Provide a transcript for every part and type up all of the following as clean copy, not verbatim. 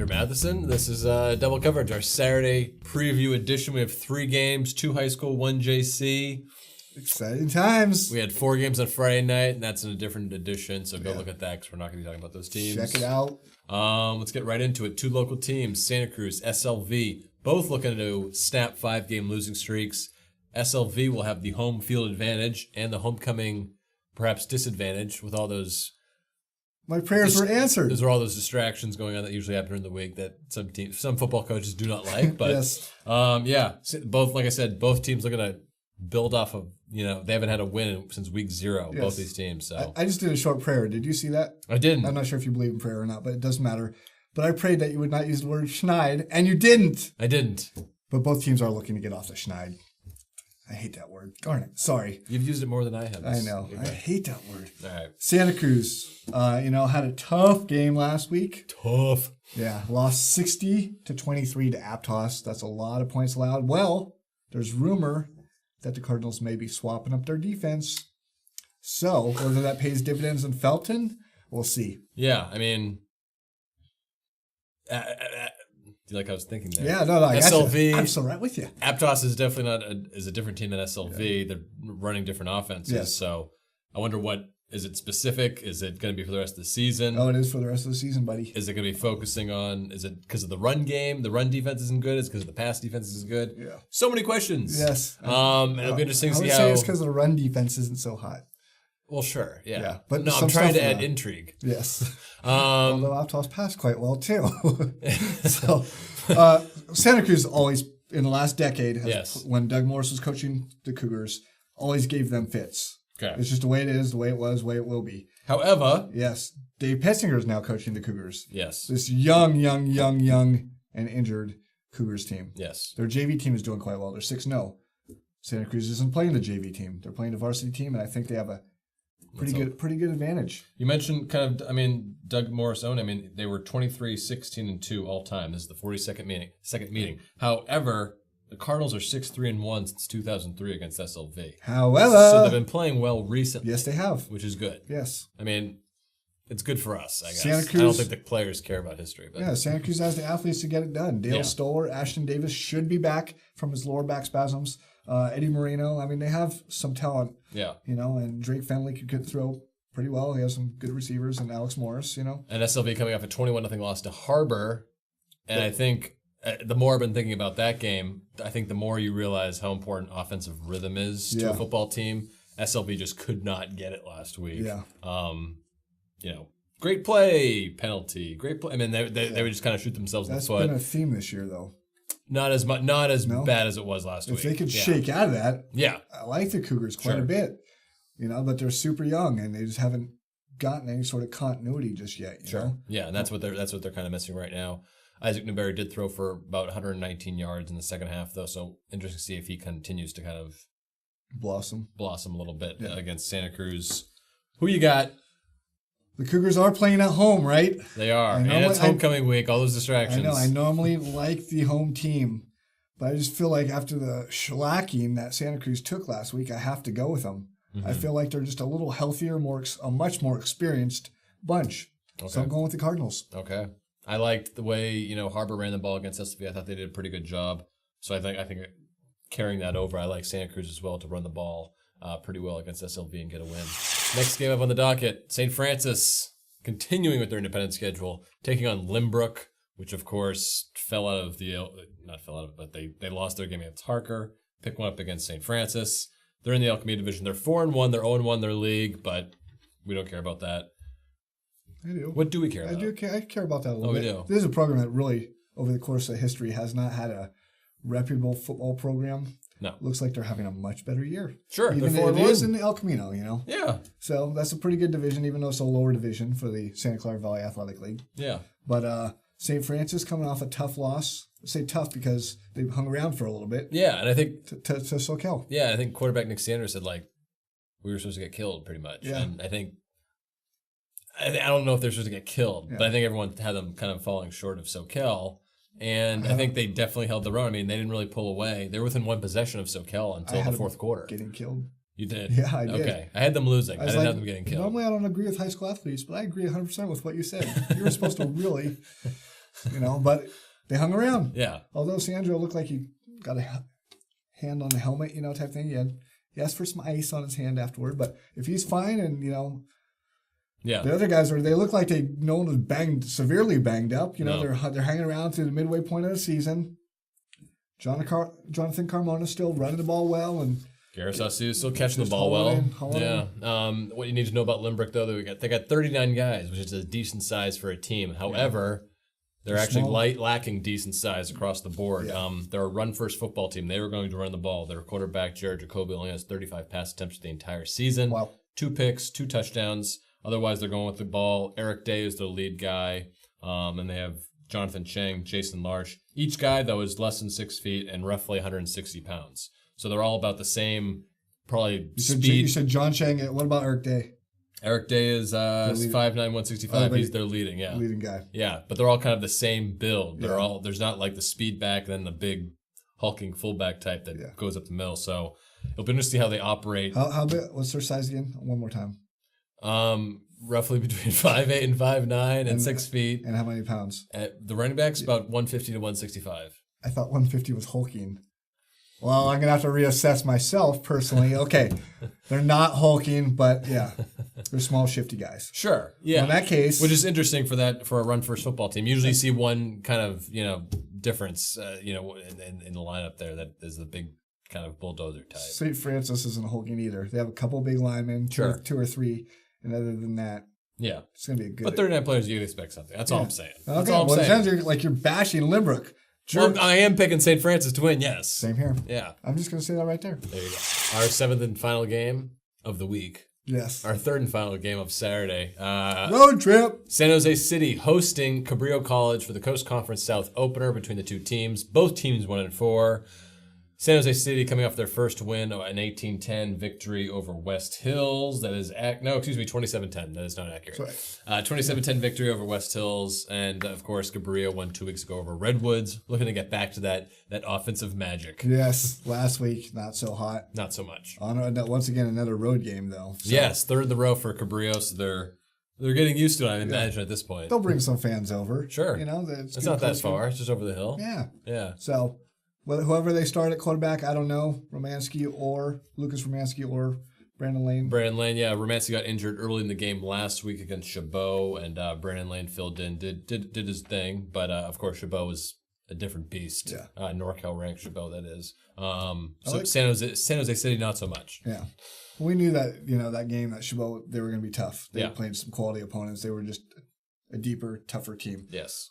Matheson. This is double coverage, our Saturday preview edition. We have 3 games, 2 high school, 1 JC. Exciting times. We had 4 games on Friday night, and that's in a different edition, so go look at that because we're not going to be talking about those teams. Check it out. Let's get right into it. 2 local teams, Santa Cruz, SLV, both looking to snap 5-game losing streaks. SLV will have the home field advantage and the homecoming, perhaps, disadvantage with all those. My prayers were answered. Those are all those distractions going on that usually happen during the week that some football coaches do not like. But yes. Both, like I said, both teams looking to build off of, they haven't had a win since week 0, both these teams. So I just did a short prayer. Did you see that? I didn't. I'm not sure if you believe in prayer or not, but it doesn't matter. But I prayed that you would not use the word schneid, and you didn't. I didn't. But both teams are looking to get off the schneid. I hate that word. Darn it. Sorry. You've used it more than I have. I know. I hate that word. All right. Santa Cruz, had a tough game last week. Tough. Yeah. Lost 60-23 to Aptos. That's a lot of points allowed. Well, there's rumor that the Cardinals may be swapping up their defense. So, whether that pays dividends in Felton, we'll see. Yeah. I mean, like I was thinking there. Yeah, no, SLV. I'm so right with you. Aptos is definitely is a different team than SLV. Yeah. They're running different offenses. Yes. So I wonder is it specific? Is it going to be for the rest of the season? Oh, it is for the rest of the season, buddy. Is it going to be focusing on, is it because of the run game? The run defense isn't good? Is it because the pass defense isn't good? Yeah. So many questions. Yes. It'll be interesting to see how. I would say it's because the run defense isn't so hot. Well, sure, yeah. But no, I'm trying to add intrigue. Yes. Although Aptos passed quite well, too. So, Santa Cruz always, in the last decade, when Doug Morris was coaching the Cougars, always gave them fits. Okay. It's just the way it is, the way it was, the way it will be. However. Yes. Dave Petzinger is now coaching the Cougars. Yes. This young, and injured Cougars team. Yes. Their JV team is doing quite well. They're 6-0. Santa Cruz isn't playing the JV team. They're playing the varsity team, and I think they have a pretty good advantage. You mentioned Doug Morris owned. They were 23-16-2 all time. This is the 42nd meeting. However, the Cardinals are 6-3-1 since 2003 against SLV. However, so they've been playing well recently. Yes, they have, which is good. Yes, it's good for us. I guess Santa Cruz, I don't think the players care about history, but Santa Cruz has the athletes to get it done. Dale Stoller, Ashton Davis should be back from his lower back spasms. Eddie Moreno. They have some talent. Yeah. And Drake Fenley could throw pretty well. He has some good receivers, and Alex Morris. And SLV coming off a 21-0 loss to Harbor, and I think the more I've been thinking about that game, I think the more you realize how important offensive rhythm is to a football team. SLV just could not get it last week. Yeah. Great play, penalty, great play. They would just kind of shoot themselves in the foot. That's been a theme this year, though. Not as bad as it was last week. If they could shake out of that, yeah. I like the Cougars quite a bit. But they're super young and they just haven't gotten any sort of continuity just yet. You know? Yeah, and that's what they're kind of missing right now. Isaac Newberry did throw for about 119 yards in the second half, though, so interesting to see if he continues to kind of blossom a little bit against Santa Cruz. Who you got? The Cougars are playing at home, right? They are. And it's homecoming week, all those distractions. I know. I normally like the home team, but I just feel like after the shellacking that Santa Cruz took last week, I have to go with them. Mm-hmm. I feel like they're just a little healthier, a much more experienced bunch. Okay. So I'm going with the Cardinals. Okay. I liked the way, Harbor ran the ball against SLV. I thought they did a pretty good job. So I think carrying that over, I like Santa Cruz as well to run the ball pretty well against SLV and get a win. Next game up on the docket, St. Francis, continuing with their independent schedule, taking on Limbrook, which of course but they lost their game against Harker, pick one up against St. Francis. They're in the El Camino division. They're 4-1. They're 0-1 their league, but we don't care about that. I do. What do we care about? I do care. I care about that a little bit. We do. This is a program that really, over the course of history, has not had a reputable football program. No. Looks like they're having a much better year. Sure. Even it is in the El Camino, Yeah. So that's a pretty good division, even though it's a lower division for the Santa Clara Valley Athletic League. Yeah. But St. Francis coming off a tough loss. I say tough because they hung around for a little bit. Yeah, and I think to SoCal. Yeah, I think quarterback Nick Sanders said we were supposed to get killed pretty much. Yeah. And I think I don't know if they're supposed to get killed, but I think everyone had them kind of falling short of SoCal. And I think they definitely held their own. They didn't really pull away. They were within one possession of SoCal until the fourth quarter. Getting killed. You did? Yeah, I did. Okay. I had them losing. I didn't have them getting killed. Normally I don't agree with high school athletes, but I agree 100% with what you said. You were supposed to really but they hung around. Yeah. Although Sandro looked like he got a hand on the helmet, type thing. He asked for some ice on his hand afterward. But if he's fine and, yeah. The other guys they look like no one was severely banged up. No. They're hanging around through the midway point of the season. Jonathan Carmona's still running the ball well, and Gareth Sassu still catching the ball well. Yeah. What you need to know about Limerick, though, they got 39 guys, which is a decent size for a team. However, they're actually lacking decent size across the board. Yeah. They're a run-first football team. They were going to run the ball. Their quarterback, Jared Jacoby, only has 35 pass attempts the entire season. Wow. 2 picks, 2 touchdowns. Otherwise, they're going with the ball. Eric Day is their lead guy. And they have Jonathan Chang, Jason Larch. Each guy, though, is less than 6 feet and roughly 160 pounds. So they're all about the same, probably speed. You said John Chang. What about Eric Day? Eric Day is 5'9", 165. He's their leading guy. Yeah, but they're all kind of the same build. There's not like the speed back and then the big hulking fullback type that goes up the middle. So it'll be interesting to see how they operate. How big? What's their size again? One more time. Roughly between 5'8" and 5'9" and 6 feet. And how many pounds? The running back's about 150 to 165. I thought 150 was hulking. Well, I'm going to have to reassess myself personally. Okay, they're not hulking, but they're small, shifty guys. Sure, yeah. Well, in that case, which is interesting for a run-first football team. Usually, you see one kind of difference, in the lineup there that is the big kind of bulldozer type. St. Francis isn't hulking either. They have a couple big linemen, two or three, and other than that, it's going to be a good. But 39 players, you'd expect something. That's all I'm saying. Okay. That's all I'm saying. It sounds like you're bashing Limerick. Well, I am picking St. Francis to win, yes. Same here. Yeah. I'm just going to say that right there. There you go. Our 7th and final game of the week. Yes. Our 3rd and final game of Saturday. Road trip. San Jose City hosting Cabrillo College for the Coast Conference South opener between the two teams. Both teams 1-4. San Jose City coming off their first win, an 18-10 victory over West Hills. That is, 27-10. That is not accurate. 27-10 victory over West Hills. And, of course, Cabrillo won 2 weeks ago over Redwoods. Looking to get back to that offensive magic. Yes, last week, not so hot. Not so much. Once again, another road game, though. So. Yes, 3rd in the row for Cabrillo, so they're getting used to it, I imagine, at this point. They'll bring some fans over. Sure. It's not that far. It's just over the hill. Yeah. So... whoever they start at quarterback, I don't know, Lucas Romanski or Brandon Lane. Romanski got injured early in the game last week against Chabot, and Brandon Lane filled in, did his thing, but of course Chabot was a different beast. Yeah. NorCal ranked Chabot, that is. San Jose City, not so much. Yeah. We knew that, that game, that Chabot, they were going to be tough. They played some quality opponents. They were just a deeper, tougher team. Yes.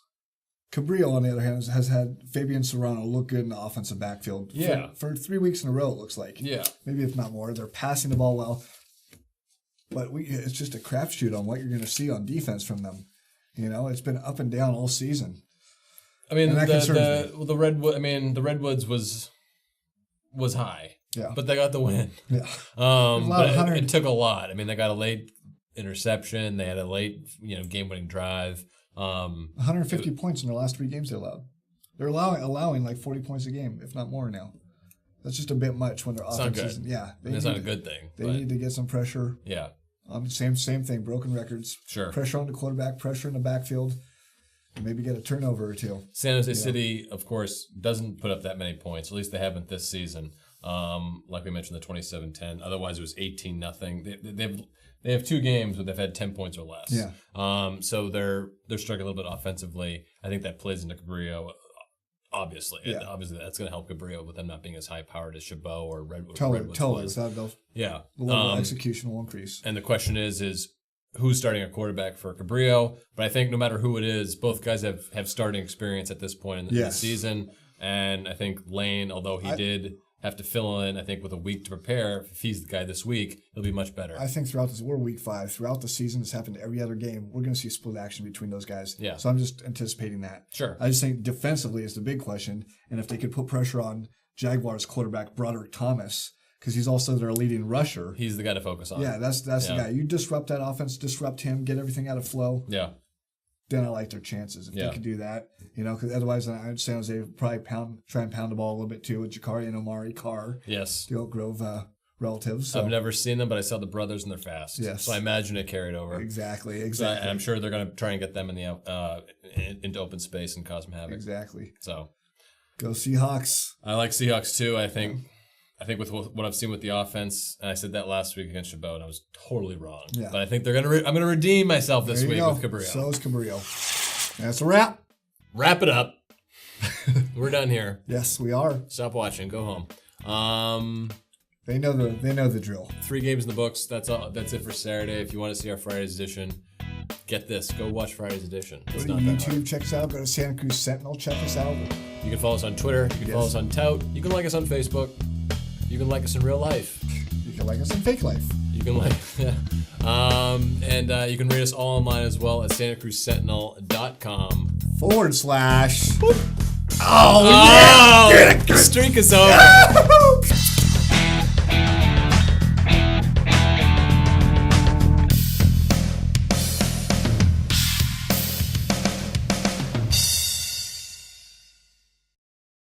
Cabrillo, on the other hand, has had Fabian Serrano look good in the offensive backfield for 3 weeks in a row, it looks like. Yeah. Maybe if not more. They're passing the ball well. But it's just a crapshoot on what you're going to see on defense from them. It's been up and down all season. I mean, the Redwoods was high. Yeah. But they got the win. Yeah. But it took a lot. I mean, they got a late interception. They had a late, game-winning drive. 150 points in their last 3 games they allowed. They're allowing like 40 points a game, if not more now. That's just a bit much when their offense isn't. Yeah, it's not a good thing. They need to get some pressure. Yeah. Same thing. Broken records. Sure. Pressure on the quarterback. Pressure in the backfield. And maybe get a turnover or two. San Jose City, of course, doesn't put up that many points. At least they haven't this season. Like we mentioned, the 27-10. Otherwise, it was 18-0. They have 2 games where they've had 10 points or less. Yeah. So they're struggling a little bit offensively. I think that plays into Cabrillo. Obviously, obviously that's going to help Cabrillo with them not being as high powered as Chabot or Redwood. Totally. Yeah. The level of execution will increase. And the question is who's starting a quarterback for Cabrillo? But I think no matter who it is, both guys have starting experience at this point in the season. And I think Lane, although he did have to fill in, I think, with a week to prepare. If he's the guy this week, he'll be much better. I think we're week 5. Throughout the season, it's happened every other game. We're going to see split action between those guys. Yeah. So I'm just anticipating that. Sure. I just think defensively is the big question. And if they could put pressure on Jaguars quarterback Broderick Thomas, because he's also their leading rusher. He's the guy to focus on. Yeah, that's the guy. You disrupt that offense, disrupt him, get everything out of flow. Yeah. Then I like their chances if they could do that. Because otherwise, San Jose would probably try and pound the ball a little bit too with Jakari and Omari Carr. Yes. The Oak Grove relatives. So. I've never seen them, but I saw the brothers and they're fast. Yes. So I imagine it carried over. Exactly. So I'm sure they're going to try and get them in the into open space and cause some havoc. Exactly. So go Seahawks. I like Seahawks too. I think with what I've seen with the offense, and I said that last week against Chabot, and I was totally wrong. Yeah. But I think I'm going to redeem myself this week with Cabrillo. So is Cabrillo. That's a wrap. Wrap it up. We're done here. Yes, we are. Stop watching. Go home. They know the drill. 3 games in the books. That's all. That's it for Saturday. If you want to see our Friday's edition, get this. Go watch Friday's edition. Go to YouTube. Check us out. Go to Santa Cruz Sentinel. Check us out. You can follow us on Twitter. You can follow us on Tout. You can like us on Facebook. You can like us in real life. You can like us in fake life. You can like, and you can read us all online as well at santacruzsentinel.com. /. Oh, yeah! The streak is over.